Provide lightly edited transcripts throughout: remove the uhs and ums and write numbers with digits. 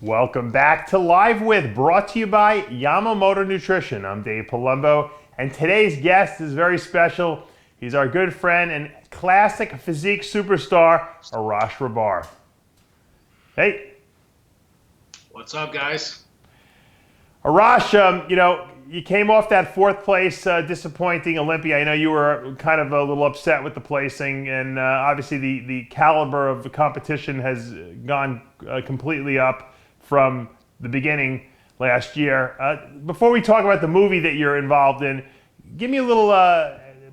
Welcome back to Live With, brought to you by Yamamoto Nutrition. I'm Dave Palumbo, and today's guest is very special. He's our good friend and classic physique superstar, Arash Rahbar. Hey. What's up, guys? Arash, you came off that fourth place disappointing Olympia. I know you were kind of a little upset with the placing, and obviously the caliber of the competition has gone completely up from the beginning last year. Before we talk about the movie that you're involved in, give me a little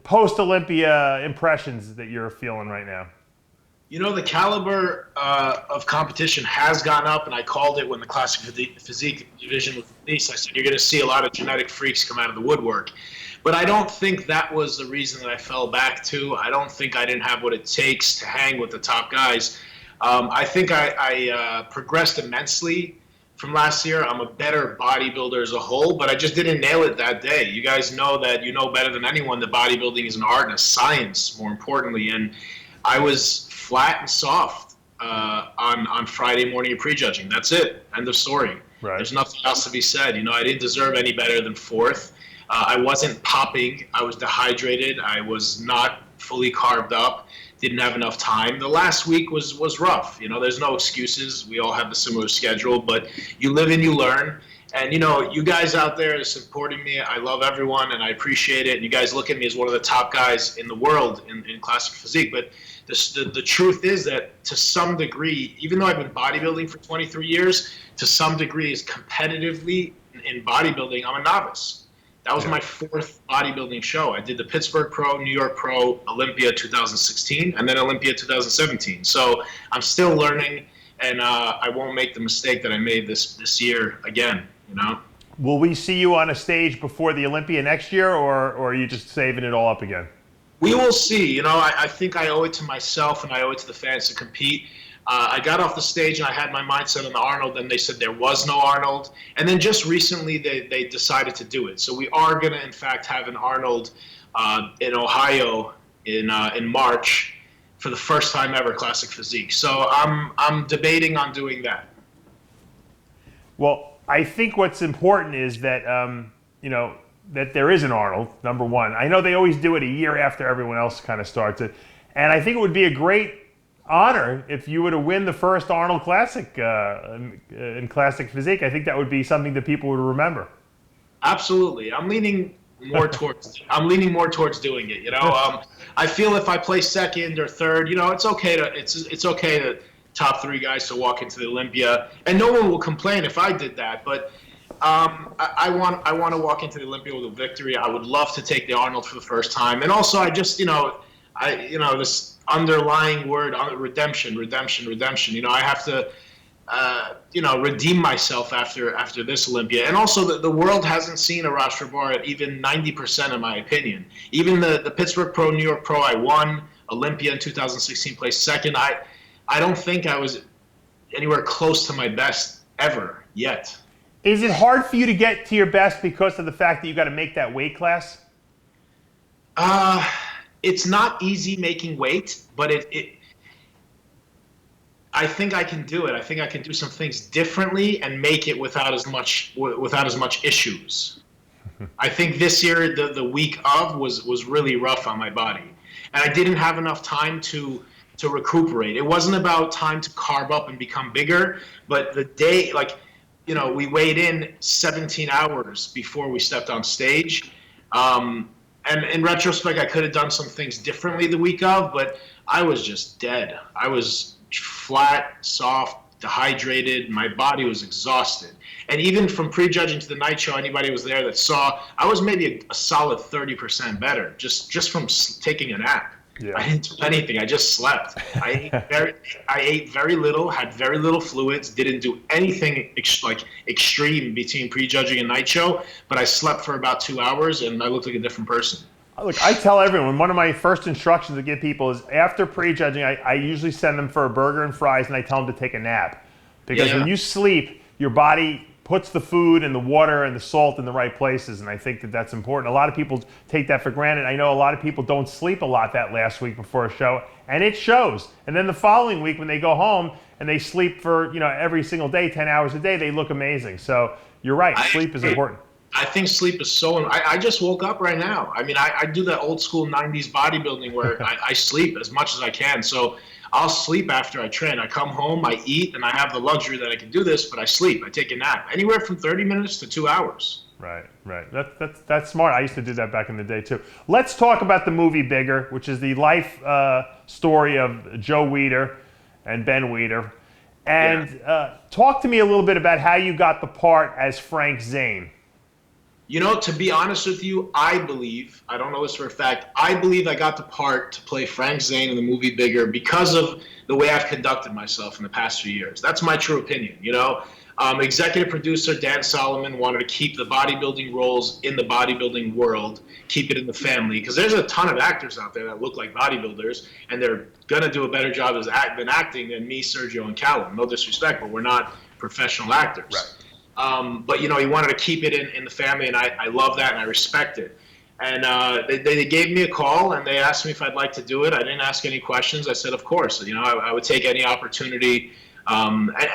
post-Olympia impressions that you're feeling right now. You know, the caliber of competition has gone up, and I called it when the Classic Physique division was released. I said, you're going to see a lot of genetic freaks come out of the woodwork. But I don't think that was the reason that I fell back to. I don't think I didn't have what it takes to hang with the top guys. I think I progressed immensely from last year. I'm a better bodybuilder as a whole, but I just didn't nail it that day. You guys know that, you know better than anyone, that bodybuilding is an art and a science, more importantly. And I was flat and soft on Friday morning of prejudging. That's it. End of story. Right. There's nothing else to be said. You know, I didn't deserve any better than fourth. I wasn't popping. I was dehydrated. I was not fully carved up. Didn't have enough time. The last week was rough. You know, there's no excuses. We all have a similar schedule, but you live and you learn. And, you know, you guys out there are supporting me. I love everyone, and I appreciate it. And you guys look at me as one of the top guys in the world in classic physique. But the truth is that to some degree, even though I've been bodybuilding for 23 years, to some degree is competitively in bodybuilding, I'm a novice. That was my fourth bodybuilding show. I did the Pittsburgh Pro, New York Pro, Olympia 2016, and then Olympia 2017. So I'm still learning, and I won't make the mistake that I made this year again, you know? Will we see you on a stage before the Olympia next year, or are you just saving it all up again? We will see. You know, I think I owe it to myself and I owe it to the fans to compete. I got off the stage and I had my mindset on the Arnold, and they said there was no Arnold. And then just recently they decided to do it. So we are going to, in fact, have an Arnold in Ohio in March for the first time ever, Classic Physique. So I'm debating on doing that. Well, I think what's important is that, that there is an Arnold, number one. I know they always do it a year after everyone else kind of starts it. And I think it would be a great honor if you were to win the first Arnold Classic in Classic Physique. I think that would be something that people would remember. Absolutely. I'm leaning more towards doing it. You know, I feel if I play second or third, you know, it's okay to top three guys to walk into the Olympia, and no one will complain if I did that. But I want to walk into the Olympia with a victory. I would love to take the Arnold for the first time, and also I just this underlying word, redemption. You know, I have to redeem myself after this Olympia. And also the world hasn't seen Arash Rahbar at even 90% in my opinion. Even the Pittsburgh Pro, New York Pro, I won. Olympia in 2016, placed second. I don't think I was anywhere close to my best ever yet. Is it hard for you to get to your best because of the fact that you got to make that weight class? It's not easy making weight, but I think I can do it. I think I can do some things differently and make it without as much issues. I think this year the week of was really rough on my body, and I didn't have enough time to recuperate. It wasn't about time to carb up and become bigger, but the day, we weighed in 17 hours before we stepped on stage. And in retrospect, I could have done some things differently the week of, but I was just dead. I was flat, soft, dehydrated. My body was exhausted. And even from prejudging to the night show, anybody was there that saw, I was maybe a solid 30% better just from taking a nap. Yeah. I didn't do anything. I just slept. I ate very little, had very little fluids, didn't do anything extreme between prejudging and night show, but I slept for about 2 hours and I looked like a different person. Look, I tell everyone, one of my first instructions to give people is after prejudging, I usually send them for a burger and fries and I tell them to take a nap. Because when you sleep, your body puts the food and the water and the salt in the right places, and I think that that's important. A lot of people take that for granted. I know a lot of people don't sleep a lot that last week before a show, and it shows. And then the following week when they go home and they sleep for, every single day, 10 hours a day, they look amazing. So you're right, sleep is important. I think sleep is so. I just woke up right now. I mean, I do that old school 90s bodybuilding where I sleep as much as I can. So I'll sleep after I train. I come home, I eat, and I have the luxury that I can do this, but I sleep. I take a nap. Anywhere from 30 minutes to 2 hours. Right. That's smart. I used to do that back in the day too. Let's talk about the movie Bigger, which is the life story of Joe Weider and Ben Weider. And talk to me a little bit about how you got the part as Frank Zane. To be honest with you, I believe, I don't know this for a fact, I believe I got the part to play Frank Zane in the movie Bigger because of the way I've conducted myself in the past few years. That's my true opinion, Executive producer Dan Solomon wanted to keep the bodybuilding roles in the bodybuilding world, keep it in the family, because there's a ton of actors out there that look like bodybuilders, and they're going to do a better job than acting than me, Sergio, and Calum. No disrespect, but we're not professional actors. Right. But he wanted to keep it in the family, and I love that and I respect it. And they gave me a call and they asked me if I'd like to do it. I didn't ask any questions. I said, of course. I would take any opportunity.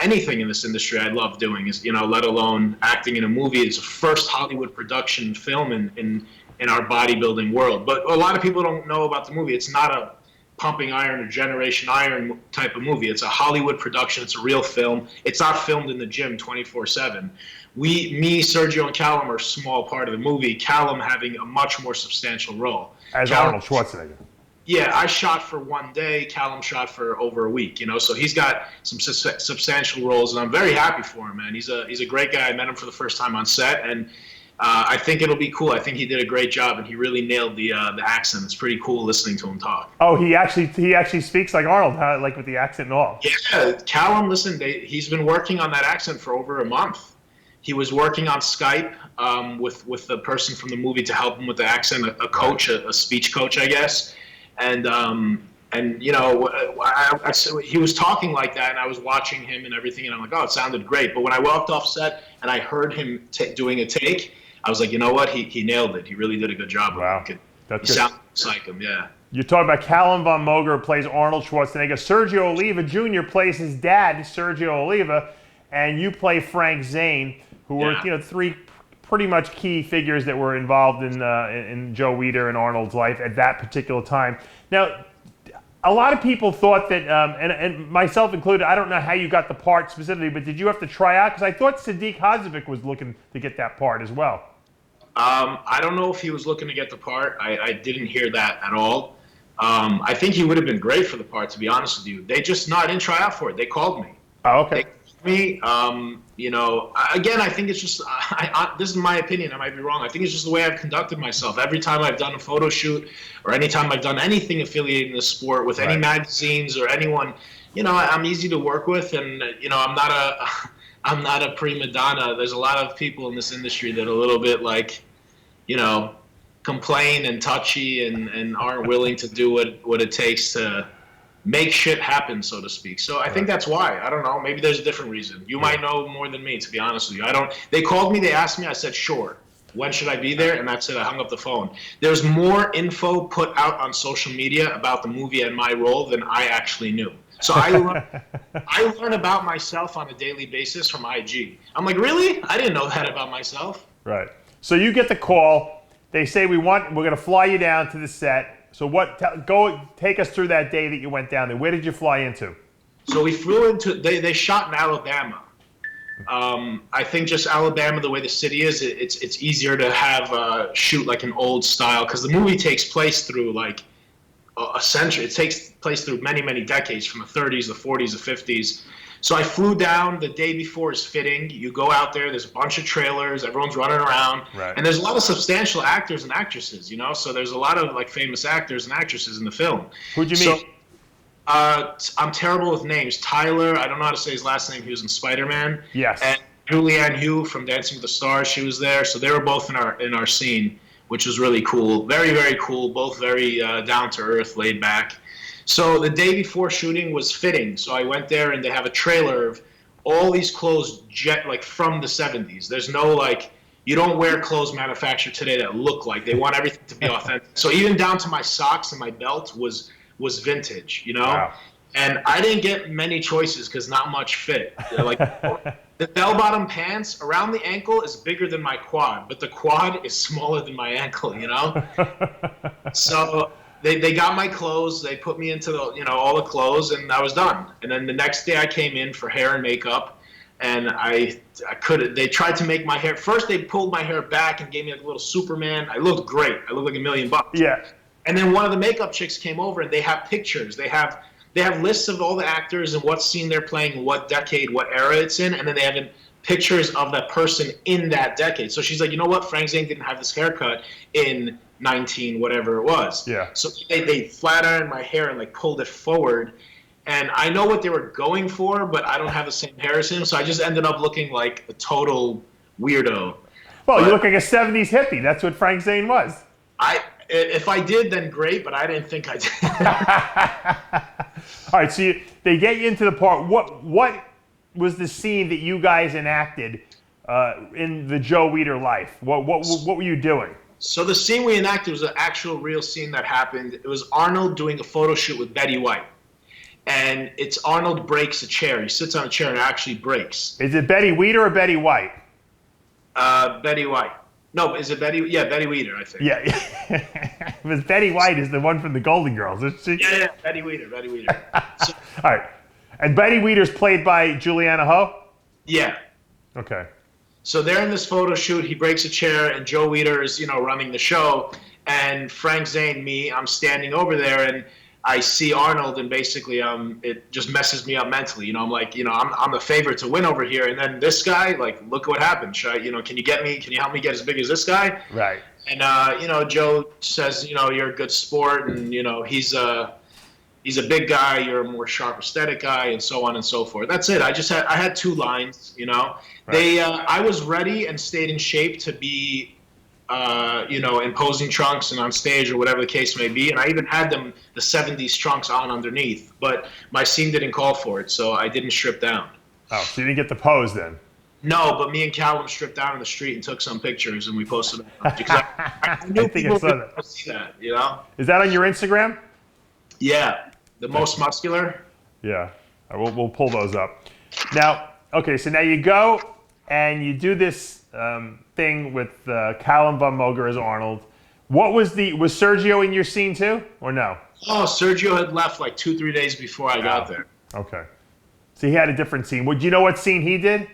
Anything in this industry I love doing is, let alone acting in a movie. It's the first Hollywood production film in our bodybuilding world. But a lot of people don't know about the movie. It's not a Pumping Iron or Generation Iron type of movie. It's a Hollywood production. It's a real film. It's not filmed in the gym 24/7. Me, Sergio, and Calum are a small part of the movie. Calum having a much more substantial role. As Arnold Schwarzenegger. Yeah, I shot for 1 day. Calum shot for over a week. So he's got some substantial roles, and I'm very happy for him, man. He's a great guy. I met him for the first time on set, and I think it'll be cool. I think he did a great job, and he really nailed the accent. It's pretty cool listening to him talk. Oh, he actually speaks like Arnold, huh? Like with the accent and all. Yeah, Calum, listen, he's been working on that accent for over a month. He was working on Skype with the person from the movie to help him with the accent, a coach, a speech coach, I guess. And he was talking like that, and I was watching him and everything, and I'm like, oh, it sounded great. But when I walked off set and I heard him doing a take, I was like, you know what? He nailed it. He really did a good job. Wow. He That's good. sounded like him, yeah. You're talking about Calum von Moger plays Arnold Schwarzenegger. Sergio Oliva Jr. plays his dad, Sergio Oliva, and you play Frank Zane, who were three pretty much key figures that were involved in Joe Weider and Arnold's life at that particular time. Now, a lot of people thought that, and myself included, I don't know how you got the part specifically, but did you have to try out? Because I thought Sadiq Hazovic was looking to get that part as well. I don't know if he was looking to get the part. I didn't hear that at all. I think he would have been great for the part, to be honest with you. They just didn't try out for it. They called me. Oh, okay. They called me. Again, I think it's just, this is my opinion. I might be wrong. I think it's just the way I've conducted myself. Every time I've done a photo shoot or anytime I've done anything affiliated in the sport with any magazines or anyone, I'm easy to work with, and I'm not a prima donna. There's a lot of people in this industry that are a little bit like, complain and touchy and aren't willing to do what it takes to make shit happen, so to speak. So I think that's why. I don't know. Maybe there's a different reason. You might know more than me, to be honest with you. They called me, they asked me, I said, sure. When should I be there? And that's it. I hung up the phone. There's more info put out on social media about the movie and my role than I actually knew. So I learn about myself on a daily basis from IG. I'm like, really? I didn't know that about myself. Right. So you get the call. They say we're going to fly you down to the set. So take us through that day that you went down there. Where did you fly into? So we flew into. They shot in Alabama. I think just Alabama, the way the city is, it's easier to have shoot like an old style, because the movie takes place through like a century. It takes place through many, many decades, from the 30s, the 40s, the 50s. So I flew down the day before is fitting. You go out there, there's a bunch of trailers, everyone's running around, and there's a lot of substantial actors and actresses, so there's a lot of like famous actors and actresses in the film. Who'd you meet? I'm terrible with names. Tyler, I don't know how to say his last name, he was in Spider-Man. Yes. And Julianne Hough from Dancing with the Stars, she was there. So they were both in our scene, which was really cool. Very, very cool, both very down to earth, laid back. So the day before shooting was fitting. So I went there, and they have a trailer of all these clothes like from the 70s. There's no like, you don't wear clothes manufactured today that look like. They want everything to be authentic. So even down to my socks and my belt was vintage, you know? Wow. And I didn't get many choices because not much fit. Like the bell-bottom pants around the ankle is bigger than my quad, but the quad is smaller than my ankle, you know? So they got my clothes. They put me into the, you know, all the clothes, and I was done. And then the next day I came in for hair and makeup, and I couldn't. They tried to make my hair. First they pulled my hair back and gave me like a little Superman. I looked great. I looked like $1,000,000. Yeah. And then one of the makeup chicks came over, and they have pictures. They have lists of all the actors and what scene they're playing, what decade, what era it's in, and then they have pictures of that person in that decade. So she's like, you know what? Frank Zane didn't have this haircut in 19 whatever it was. Yeah. So they flat ironed my hair and like pulled it forward. And I know what they were going for, but I don't have the same hair as him, so I just ended up looking like a total weirdo. Well, you look like a 70s hippie. That's what Frank Zane was. If I did, then great, but I didn't think I did. All right, so they get you into the part. What was the scene that you guys enacted in the Joe Weider life? What were you doing? So the scene we enacted was an actual real scene that happened. It was Arnold doing a photo shoot with Betty White. And it's Arnold breaks a chair. He sits on a chair and it actually breaks. Is it Betty Weider or Betty White? Betty White. No, is it Betty? Yeah, Betty Weider, I think. Yeah. Because Betty White is the one from the Golden Girls, isn't she? Yeah, Betty Weider. So, all right. And Betty Weider's played by Juliana Ho? Yeah. Okay. So they're in this photo shoot. He breaks a chair, and Joe Weider is, you know, running the show. And Frank Zane, I'm standing over there, and I see Arnold, and basically, it just messes me up mentally. You know, I'm like, you know, I'm the favorite to win over here, and then this guy, like, look what happened. Should I, you know, can you help me get as big as this guy? Right. And you know, Joe says, you know, you're a good sport, and you know, he's a big guy, you're a more sharp aesthetic guy, and so on and so forth. That's it. I had 2 lines, you know. Right. I was ready and stayed in shape to be, you know, in posing trunks and on stage or whatever the case may be. And I even had the 70s trunks on underneath, but my scene didn't call for it, so I didn't strip down. Oh, so you didn't get the pose then? No, but me and Calum stripped down in the street and took some pictures, and we posted them. Because I knew people would see that, you know? Is that on your Instagram? Yeah. The most muscular? Yeah. We'll pull those up. Now, okay, so now you go and you do this thing with Calum von Moger as Arnold. Was Sergio in your scene too, or no? Oh, Sergio had left like 2-3 days before I got there. Okay. So he had a different scene. Would you know what scene he did?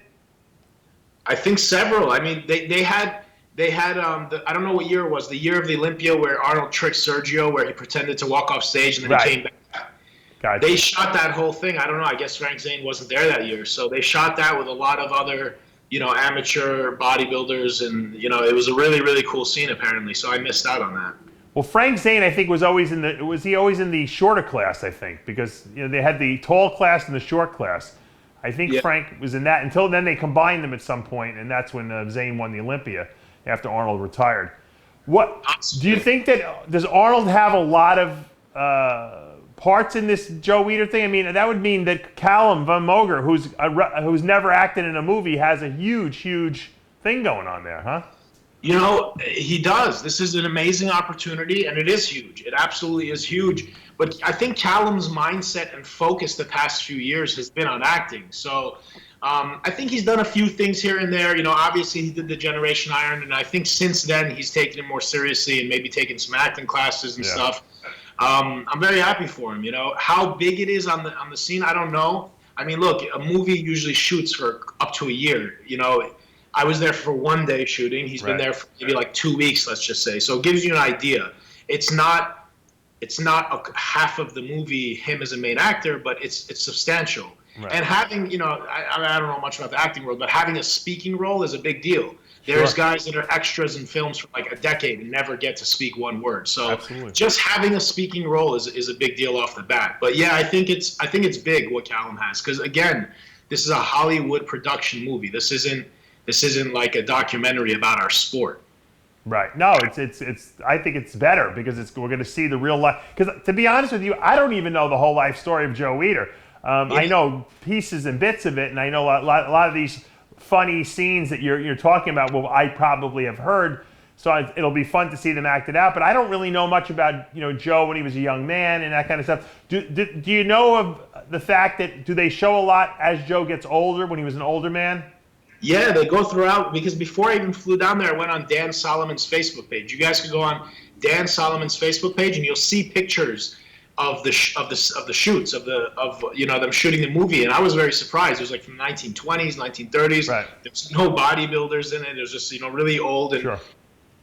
I think several. I mean, they had I don't know what year it was, the year of the Olympia where Arnold tricked Sergio, where he pretended to walk off stage and then he came back. Gotcha. They shot that whole thing. I don't know. I guess Frank Zane wasn't there that year, so they shot that with a lot of other, you know, amateur bodybuilders, and you know, it was a really, really cool scene apparently. So I missed out on that. Well, Frank Zane, I think, was always in the shorter class, I think, because you know they had the tall class and the short class. I think Frank was in that. Until then, they combined them at some point, and that's when Zane won the Olympia after Arnold retired. What do you think does Arnold have a lot of parts in this Joe Weider thing? I mean, that would mean that Calum von Moger, who's never acted in a movie, has a huge thing going on there, huh? You know, he does. This is an amazing opportunity, and it is huge. It absolutely is huge. But I think Calum's mindset and focus the past few years has been on acting. So I think he's done a few things here and there. You know, obviously he did the Generation Iron, and I think since then he's taken it more seriously and maybe taken some acting classes and stuff. I'm very happy for him. You know, how big it is on the scene, I don't know. I mean, look, a movie usually shoots for up to a year. You know, I was there for 1 day shooting. He's been there for maybe like 2 weeks, let's just say. So it gives you an idea. It's not a half of the movie him as a main actor, but it's substantial. Right. And having, you know, I don't know much about the acting world, but having a speaking role is a big deal. There's guys that are extras in films for like a decade and never get to speak one word. So just having a speaking role is a big deal off the bat. But yeah, I think it's big what Calum has, because again, this is a Hollywood production movie. This isn't like a documentary about our sport. Right. No, it's. I think it's better because we're going to see the real life. Because to be honest with you, I don't even know the whole life story of Joe Weider. I know pieces and bits of it, and I know a lot of these funny scenes that you're talking about, well, I probably have heard, so it'll be fun to see them acted out. But I don't really know much about Joe when he was a young man and that kind of stuff. Do you know of the fact that do they show a lot as Joe gets older, when he was an older man? Yeah, they go throughout, because before I even flew down there, I went on Dan Solomon's Facebook page. You guys can go on Dan Solomon's Facebook page, and you'll see pictures of the shoots of them shooting the movie. And I was very surprised. It was like from the 1920s, 1930s. Right. There's no bodybuilders in it. It was just really old, and sure.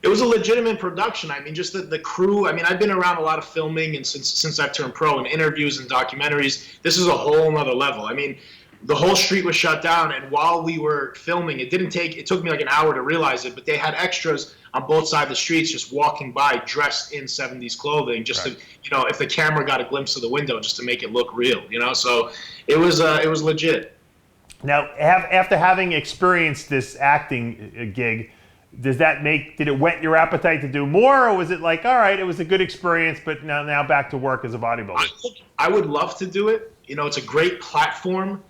It was a legitimate production. I mean, just the crew. I mean, I've been around a lot of filming, and since I've turned pro, and interviews and documentaries, this is a whole nother level. I mean, the whole street was shut down, and while we were filming, it took me like an hour to realize it, but they had extras on both sides of the streets just walking by dressed in 70s clothing, just right. to, if the camera got a glimpse of the window, just to make it look real, so it was legit. Now, after having experienced this acting gig, did it whet your appetite to do more, or was it like, all right, it was a good experience, but now back to work as a bodybuilder? I would love to do it. It's a great platform.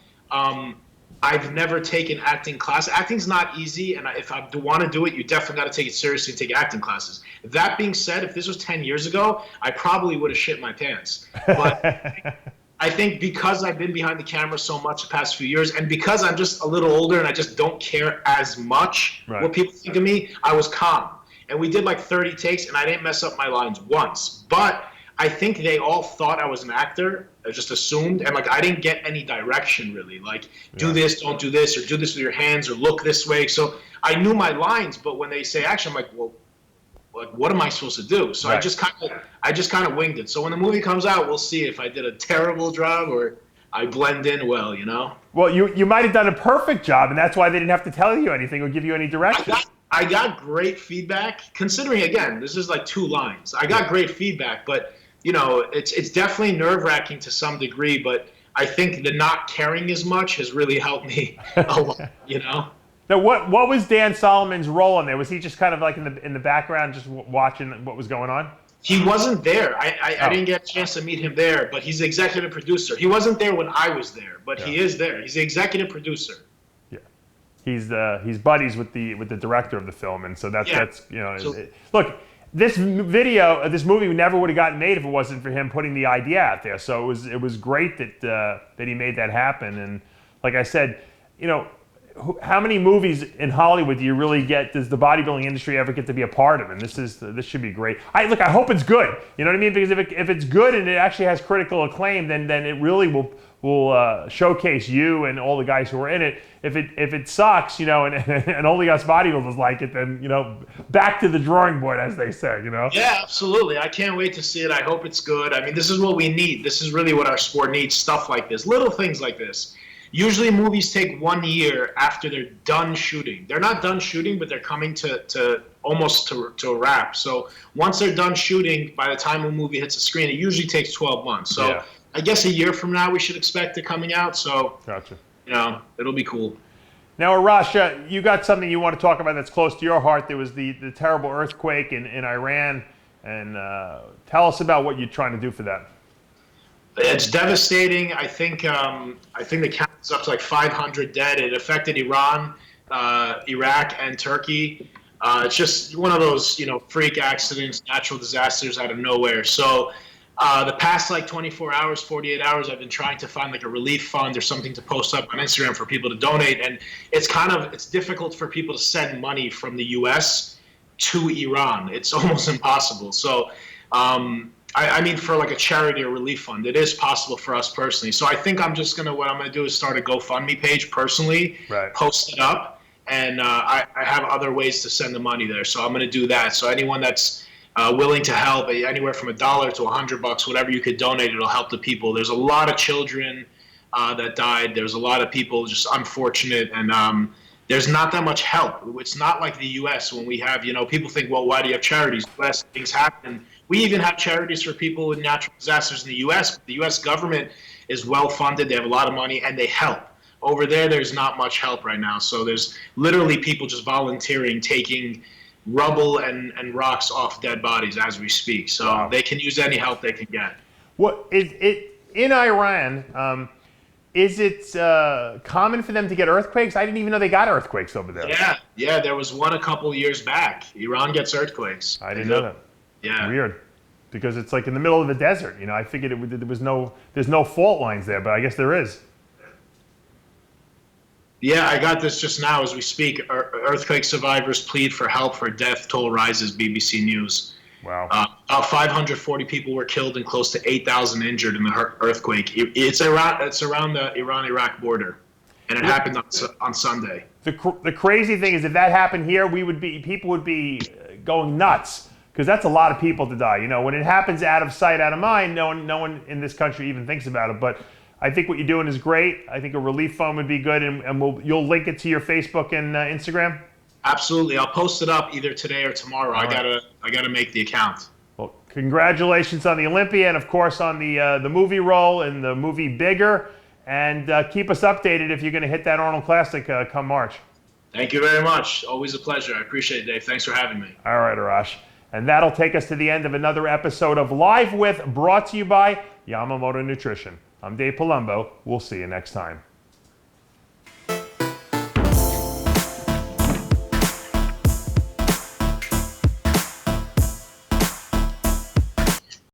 I've never taken acting class. Acting's not easy, and if I want to do it, you definitely got to take it seriously and take acting classes. That being said, if this was 10 years ago, I probably would have shit my pants. But I think because I've been behind the camera so much the past few years, and because I'm just a little older and I just don't care as much right. what people think of me, I was calm. And we did like 30 takes, and I didn't mess up my lines once. But I think they all thought I was an actor. I just assumed, and like I didn't get any direction really. Like do this, don't do this, or do this with your hands, or look this way. So I knew my lines, but when they say action, I'm like, well, what am I supposed to do? So right. I just kind of winged it. So when the movie comes out, we'll see if I did a terrible job or I blend in well. Well, you might have done a perfect job, and that's why they didn't have to tell you anything or give you any direction. I got great feedback. Considering again, this is like 2 lines. I got great feedback, but. It's definitely nerve-wracking to some degree, but I think the not caring as much has really helped me a lot, Now, what was Dan Solomon's role in there? Was he just kind of like in the background, just watching what was going on? He wasn't there. I didn't get a chance to meet him there, but he's the executive producer. He wasn't there when I was there, but he is there. He's the executive producer. Yeah, he's buddies with the director of the film, and so that's look. This movie never would have gotten made if it wasn't for him putting the idea out there. So it was great that he made that happen. And like I said, how many movies in Hollywood do you really get? Does the bodybuilding industry ever get to be a part of? And this should be great. I hope it's good. You know what I mean? Because if it's good and it actually has critical acclaim, then it really will showcase you and all the guys who are in it. If it sucks, and only us bodybuilders like it, then back to the drawing board, as they say. Yeah, absolutely. I can't wait to see it. I hope it's good. I mean, this is what we need. This is really what our sport needs. Stuff like this, little things like this. Usually, movies take 1 year after they're done shooting. They're not done shooting, but they're coming to almost to a wrap. So once they're done shooting, by the time a movie hits the screen, it usually takes 12 months. So. Yeah. I guess a year from now we should expect it coming out. So, gotcha. It'll be cool. Now, Arash, you got something you want to talk about that's close to your heart. There was the terrible earthquake in Iran, and tell us about what you're trying to do for that. It's devastating. I think the count is up to like 500 dead. It affected Iran, Iraq, and Turkey. It's just one of those freak accidents, natural disasters out of nowhere. So. The past 24 hours, 48 hours, I've been trying to find like a relief fund or something to post up on Instagram for people to donate. And it's difficult for people to send money from the US to Iran. It's almost impossible. So, I mean, for like a charity or relief fund, it is possible for us personally. So I think what I'm going to do is start a GoFundMe page personally, right. Post it up. And I have other ways to send the money there. So I'm going to do that. So anyone that's willing to help, anywhere from $1 to $100, whatever you could donate, it'll help the people. There's a lot of children that died. There's a lot of people just unfortunate, and there's not that much help. It's not like the U.S. when we have, people think, well, why do you have charities? U.S. things happen. We even have charities for people with natural disasters in the U.S. The U.S. government is well funded. They have a lot of money, and they help. Over there's not much help right now. So there's literally people just volunteering, taking rubble and rocks off dead bodies as we speak. So wow. They can use any help they can get. In Iran, Is it common for them to get earthquakes? I didn't even know they got earthquakes over there. Yeah. There was one a couple years back. Iran gets earthquakes. I didn't know that. Yeah. Weird. Because it's like in the middle of the desert. You know, I figured there's no fault lines there, but I guess there is. Yeah, I got this just now as we speak. Earthquake survivors plead for help for death toll rises, BBC News. Wow. About 540 people were killed and close to 8,000 injured in the earthquake. It's around the Iran-Iraq border, and it happened on Sunday. The crazy thing is, if that happened here, people would be going nuts, because that's a lot of people to die. You know, when it happens out of sight, out of mind, no one in this country even thinks about it. But I think what you're doing is great. I think a relief fund would be good, and you'll link it to your Facebook and Instagram. Absolutely, I'll post it up either today or tomorrow. All I gotta make the account. Well, congratulations on the Olympia, and of course on the movie role and the movie Bigger. And keep us updated if you're going to hit that Arnold Classic come March. Thank you very much. Always a pleasure. I appreciate it, Dave. Thanks for having me. All right, Arash. And that'll take us to the end of another episode of Live With, brought to you by Yamamoto Nutrition. I'm Dave Palumbo. We'll see you next time.